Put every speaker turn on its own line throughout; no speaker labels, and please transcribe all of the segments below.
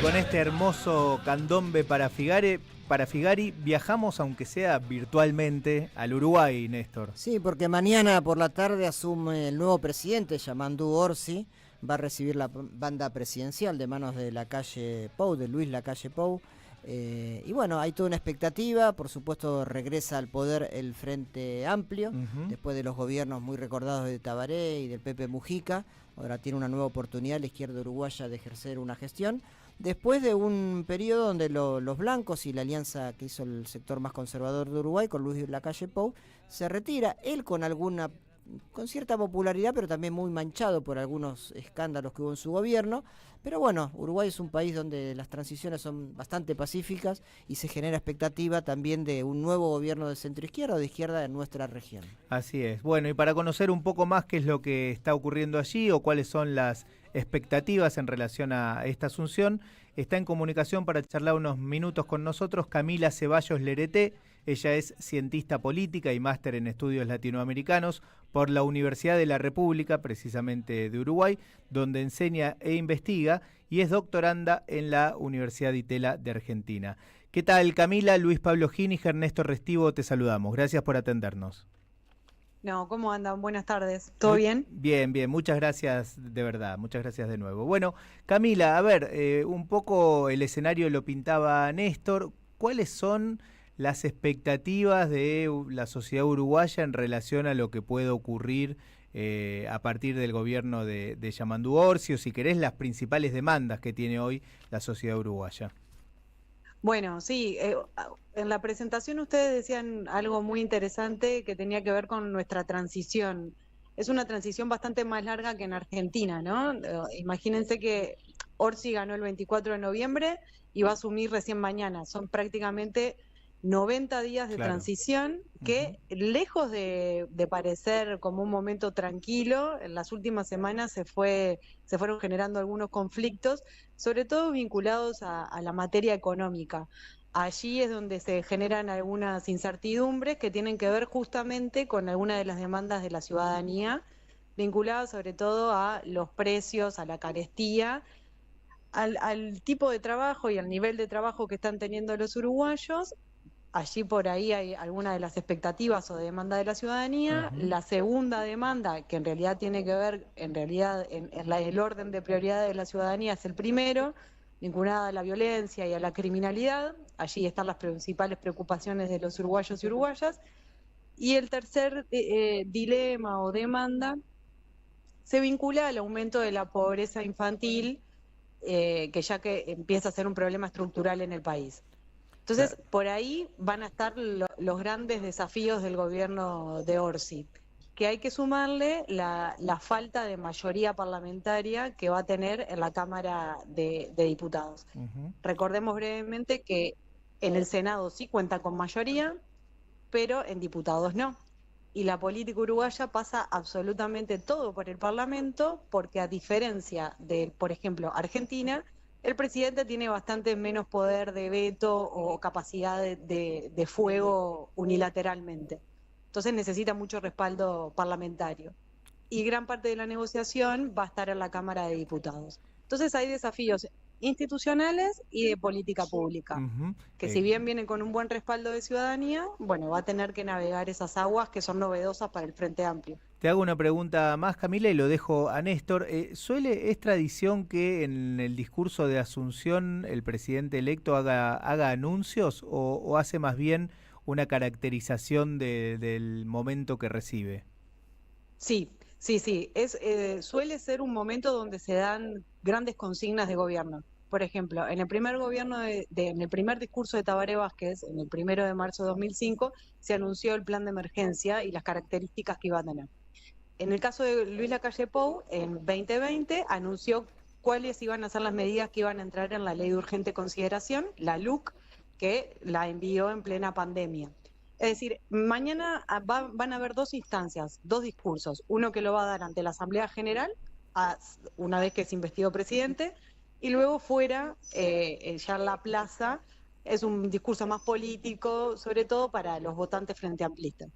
con este hermoso candombe para Figari viajamos, aunque sea virtualmente, al Uruguay, Néstor.
Sí, porque mañana por la tarde asume el nuevo presidente, Yamandu Orsi, va a recibir la banda presidencial de manos de Lacalle Pou, de Luis Lacalle Pou. Y bueno, hay toda una expectativa, por supuesto regresa al poder el Frente Amplio, después de los gobiernos muy recordados de Tabaré y del Pepe Mujica. Ahora tiene una nueva oportunidad la izquierda uruguaya de ejercer una gestión, después de un periodo donde los blancos y la alianza que hizo el sector más conservador de Uruguay con Luis Lacalle Pou se retira, él con cierta popularidad, pero también muy manchado por algunos escándalos que hubo en su gobierno. Pero bueno, Uruguay es un país donde las transiciones son bastante pacíficas y se genera expectativa también de un nuevo gobierno de centro-izquierda o de izquierda en nuestra región.
Así es. Bueno, y para conocer un poco más qué es lo que está ocurriendo allí o cuáles son las expectativas en relación a esta asunción, está en comunicación para charlar unos minutos con nosotros Camila Ceballos Lerete. Ella es cientista política y máster en estudios latinoamericanos por la Universidad de la República, precisamente de Uruguay, donde enseña e investiga, y es doctoranda en la Universidad Itela de Argentina. ¿Qué tal, Camila? Luis Pablo Giniger, Néstor Restivo, te saludamos. Gracias por atendernos.
No, ¿cómo andan? Buenas tardes. ¿Todo bien?
Bien, bien. Muchas gracias, de verdad. Muchas gracias de nuevo. Bueno, Camila, a ver, un poco el escenario lo pintaba Néstor. ¿Cuáles son las expectativas de la sociedad uruguaya en relación a lo que puede ocurrir a partir del gobierno de Yamandu Orsi, o si querés, las principales demandas que tiene hoy la sociedad uruguaya?
Bueno, sí, en la presentación ustedes decían algo muy interesante que tenía que ver con nuestra transición. Es una transición bastante más larga que en Argentina, ¿no? Imagínense que Orsi ganó el 24 de noviembre y va a asumir recién mañana. Son prácticamente 90 días de transición que, lejos de parecer como un momento tranquilo, en las últimas semanas se fueron generando algunos conflictos, sobre todo vinculados a la materia económica. Allí es donde se generan algunas incertidumbres que tienen que ver justamente con algunas de las demandas de la ciudadanía, vinculadas sobre todo a los precios, a la carestía, al tipo de trabajo y al nivel de trabajo que están teniendo los uruguayos. Allí por ahí hay algunas de las expectativas o demanda de la ciudadanía. La segunda demanda, que en realidad tiene que ver, el orden de prioridad de la ciudadanía es el primero, vinculada a la violencia y a la criminalidad. Allí están las principales preocupaciones de los uruguayos y uruguayas. Y el tercer dilema o demanda se vincula al aumento de la pobreza infantil, que empieza a ser un problema estructural en el país. Entonces, por ahí van a estar los grandes desafíos del gobierno de Orsi, que hay que sumarle la falta de mayoría parlamentaria que va a tener en la Cámara de Diputados. Recordemos brevemente que en el Senado sí cuenta con mayoría, pero en diputados no. Y la política uruguaya pasa absolutamente todo por el Parlamento, porque a diferencia de, por ejemplo, Argentina, el presidente tiene bastante menos poder de veto o capacidad de fuego unilateralmente. Entonces necesita mucho respaldo parlamentario. Y gran parte de la negociación va a estar en la Cámara de Diputados. Entonces hay desafíos institucionales y de política pública, que si bien vienen con un buen respaldo de ciudadanía, bueno, va a tener que navegar esas aguas que son novedosas para el Frente Amplio.
Te hago una pregunta más, Camila, y lo dejo a Néstor. ¿Es tradición que en el discurso de Asunción el presidente electo haga anuncios o hace más bien una caracterización del momento que recibe?
Sí. Suele ser un momento donde se dan grandes consignas de gobierno. Por ejemplo, en el primer en el primer discurso de Tabaré Vázquez, en el 1 de marzo de 2005, se anunció el plan de emergencia y las características que iba a tener. En el caso de Luis Lacalle Pou, en 2020, anunció cuáles iban a ser las medidas que iban a entrar en la Ley de Urgente Consideración, la LUC, que la envió en plena pandemia. Es decir, mañana van a haber dos instancias, dos discursos. Uno que lo va a dar ante la Asamblea General, una vez que es investido presidente, y luego fuera, ya en la plaza, es un discurso más político, sobre todo para los votantes frente amplistas.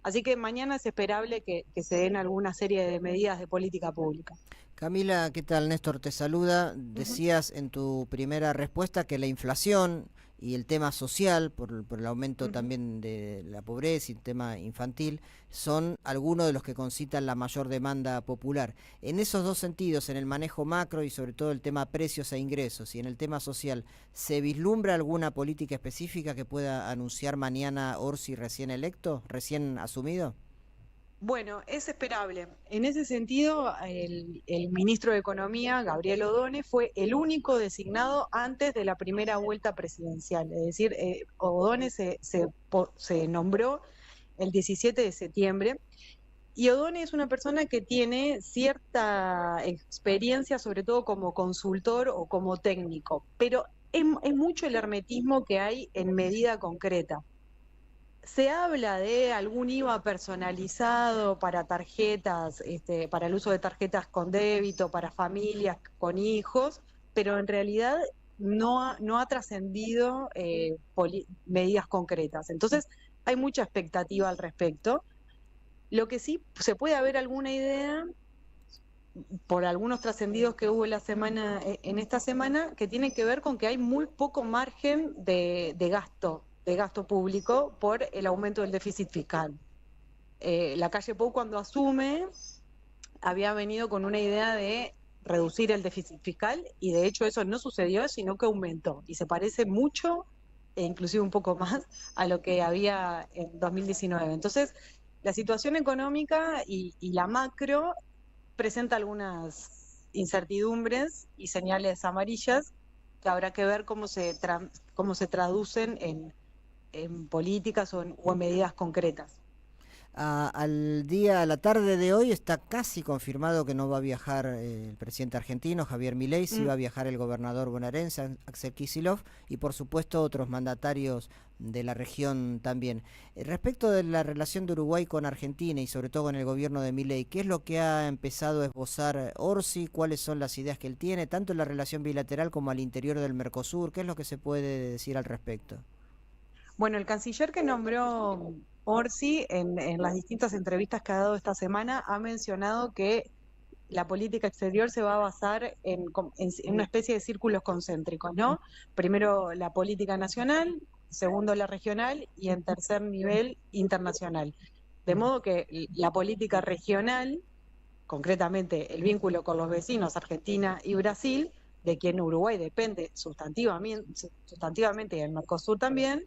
Así que mañana es esperable que se den alguna serie de medidas de política pública.
Camila, ¿qué tal? Néstor te saluda.
Ujú.
Decías en tu primera respuesta que la inflación y el tema social, por el aumento
Ujú.
también de la pobreza y el tema infantil, son algunos de los que concitan la mayor demanda popular. En esos dos sentidos, en el manejo macro y sobre todo el tema precios e ingresos y en el tema social, ¿se vislumbra alguna política específica que pueda anunciar mañana Orsi recién electo, recién asumido?
Bueno, es esperable. En ese sentido, el ministro de Economía, Gabriel Odone, fue el único designado antes de la primera vuelta presidencial. Es decir, Odone se nombró el 17 de septiembre y Odone es una persona que tiene cierta experiencia, sobre todo como consultor o como técnico, pero es mucho el hermetismo que hay en medida concreta. Se habla de algún IVA personalizado para tarjetas, para el uso de tarjetas con débito, para familias con hijos, pero en realidad no ha trascendido medidas concretas. Entonces, hay mucha expectativa al respecto. Lo que sí se puede haber alguna idea por algunos trascendidos que hubo en esta semana, que tiene que ver con que hay muy poco margen de gasto público por el aumento del déficit fiscal. La calle Pou cuando asume había venido con una idea de reducir el déficit fiscal y de hecho eso no sucedió, sino que aumentó y se parece mucho e inclusive un poco más a lo que había en 2019. Entonces, la situación económica y la macro presenta algunas incertidumbres y señales amarillas que habrá que ver cómo se traducen en políticas o en medidas concretas.
A la tarde de hoy está casi confirmado que no va a viajar el presidente argentino, Javier Milei, sí
Mm.
va a viajar el gobernador bonaerense, Axel Kicillof, y por supuesto otros mandatarios de la región también. Respecto de la relación de Uruguay con Argentina y sobre todo con el gobierno de Milei, ¿qué es lo que ha empezado a esbozar Orsi? ¿Cuáles son las ideas que él tiene, tanto en la relación bilateral como al interior del Mercosur? ¿Qué es lo que se puede decir al respecto?
Bueno, el canciller que nombró Orsi en las distintas entrevistas que ha dado esta semana ha mencionado que la política exterior se va a basar en una especie de círculos concéntricos, ¿no? Primero la política nacional, segundo la regional y en tercer nivel internacional. De modo que la política regional, concretamente el vínculo con los vecinos Argentina y Brasil, de quien Uruguay depende sustantivamente y el Mercosur también,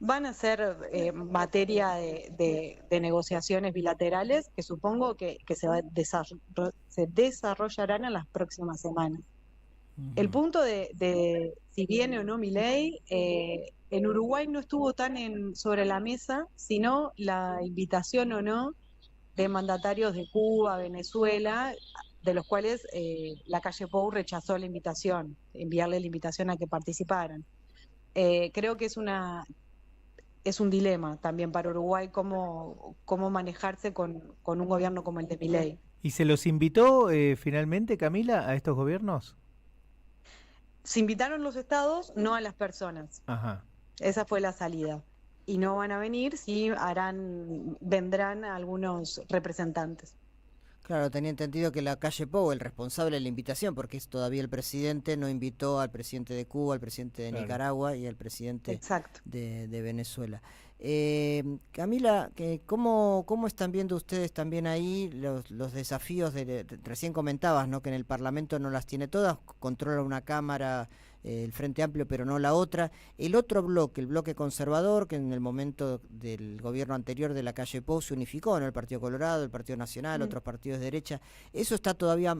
van a ser materia de negociaciones bilaterales que supongo que se desarrollarán en las próximas semanas. El
Ujú.
punto de si viene o no Milei, en Uruguay no estuvo tan sobre la mesa, sino la invitación o no de mandatarios de Cuba, Venezuela, de los cuales la calle Pou rechazó la invitación, enviarle la invitación a que participaran. Creo que es un dilema también para Uruguay cómo manejarse con un gobierno como el de Milei.
¿Y se los invitó finalmente, Camila, a estos gobiernos?
Se invitaron los estados, no a las personas.
Ajá.
Esa fue la salida. Y no van a venir, sí vendrán algunos representantes.
Claro, tenía entendido que la calle Pou, el responsable de la invitación, porque es todavía el presidente, no invitó al presidente de Cuba, al presidente de
Claro.
Nicaragua y al presidente
Exacto.
de Venezuela. Camila, ¿cómo están viendo ustedes también ahí los desafíos recién comentabas, ¿no? Que en el Parlamento no las tiene todas, controla una cámara, el Frente Amplio, pero no la otra. El otro bloque, el bloque conservador, que en el momento del gobierno anterior de la calle Pou se unificó, ¿no? El Partido Colorado, el Partido Nacional,
Mm.
otros partidos de derecha. ¿Eso está todavía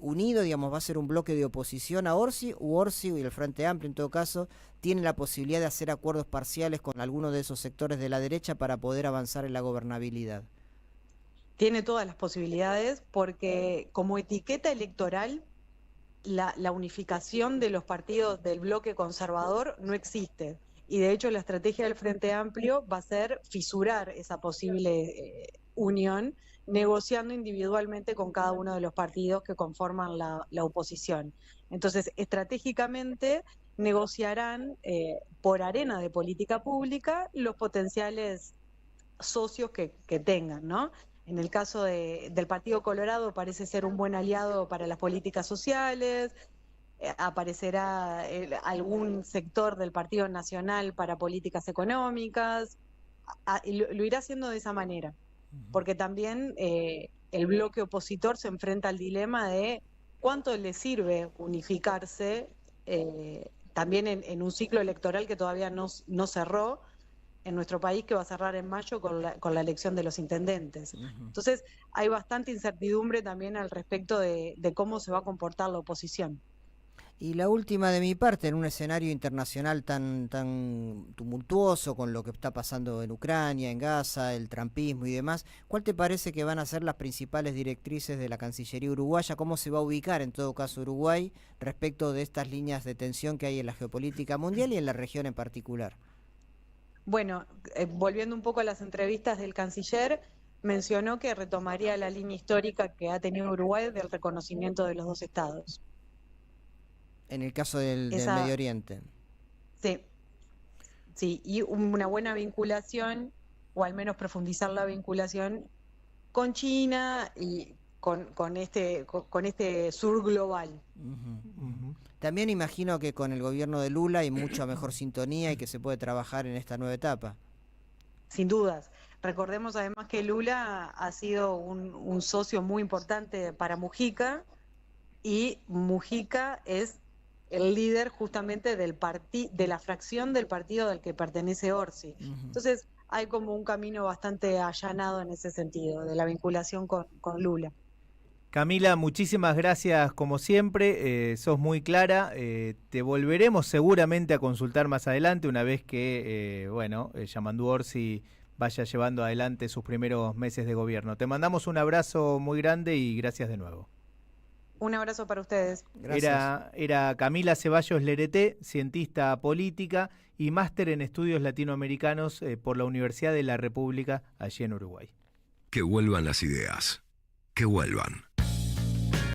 unido, digamos, va a ser un bloque de oposición a Orsi, u Orsi y el Frente Amplio en todo caso tiene la posibilidad de hacer acuerdos parciales con alguno de esos sectores de la derecha para poder avanzar en la gobernabilidad?
Tiene todas las posibilidades porque como etiqueta electoral, la unificación de los partidos del bloque conservador no existe. Y de hecho la estrategia del Frente Amplio va a ser fisurar esa posible unión, negociando individualmente con cada uno de los partidos que conforman la oposición. Entonces, estratégicamente negociarán por arena de política pública los potenciales socios que tengan, ¿no? En el caso del Partido Colorado parece ser un buen aliado para las políticas sociales, aparecerá algún sector del Partido Nacional para políticas económicas, y lo irá haciendo de esa manera, porque también el bloque opositor se enfrenta al dilema de cuánto le sirve unificarse también en un ciclo electoral que todavía no cerró en nuestro país, que va a cerrar en mayo con la elección de los intendentes. Entonces hay bastante incertidumbre también al respecto de cómo se va a comportar la oposición.
Y la última de mi parte, en un escenario internacional tan tumultuoso con lo que está pasando en Ucrania, en Gaza, el trumpismo y demás, ¿cuál te parece que van a ser las principales directrices de la Cancillería uruguaya? ¿Cómo se va a ubicar en todo caso Uruguay respecto de estas líneas de tensión que hay en la geopolítica mundial y en la región en particular?
Bueno, volviendo un poco a las entrevistas del canciller, mencionó que retomaría la línea histórica que ha tenido Uruguay del reconocimiento de los dos estados.
En el caso del Medio Oriente.
Sí, y una buena vinculación, o al menos profundizar la vinculación con China y con este sur global.
También imagino que con el gobierno de Lula hay mucha mejor sintonía y que se puede trabajar en esta nueva etapa.
Sin dudas. Recordemos además que Lula ha sido un socio muy importante para Mujica, y Mujica es el líder justamente de la fracción del partido del que pertenece Orsi. Entonces hay como un camino bastante allanado en ese sentido, de la vinculación con Lula.
Camila, muchísimas gracias como siempre, sos muy clara, te volveremos seguramente a consultar más adelante una vez que, Yamandú Orsi vaya llevando adelante sus primeros meses de gobierno. Te mandamos un abrazo muy grande y gracias de nuevo.
Un abrazo para ustedes.
Gracias. Era Camila Ceballos Lerete, cientista política y máster en estudios latinoamericanos por la Universidad de la República, allí en Uruguay.
Que vuelvan las ideas. Que vuelvan.